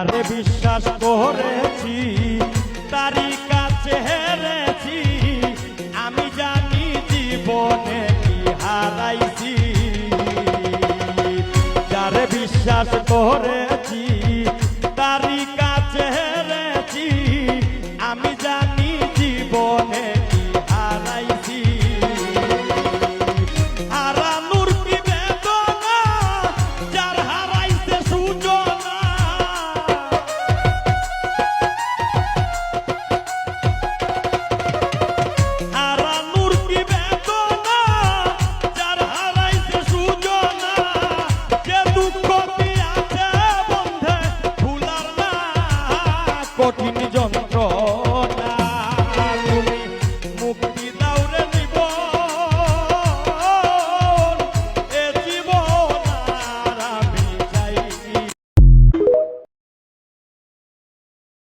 যারে বিশ্বাস করেছি তারই কাছে হেরেছি, আমি জানি জীবনে কি হারাইছি। যারে বিশ্বাস করেছি তারই কাছে হেরেছি, আমি জানি জীবনে কি হারাইছি। হারানোর কি বেদনা যার হারাইছে সুজনা, হারানোর কি বেদনা যার হারাইছে সুজনা, যে দুঃখ দিয়াছে বন্ধে ভুলার না কঠিন যন্ত্রণা।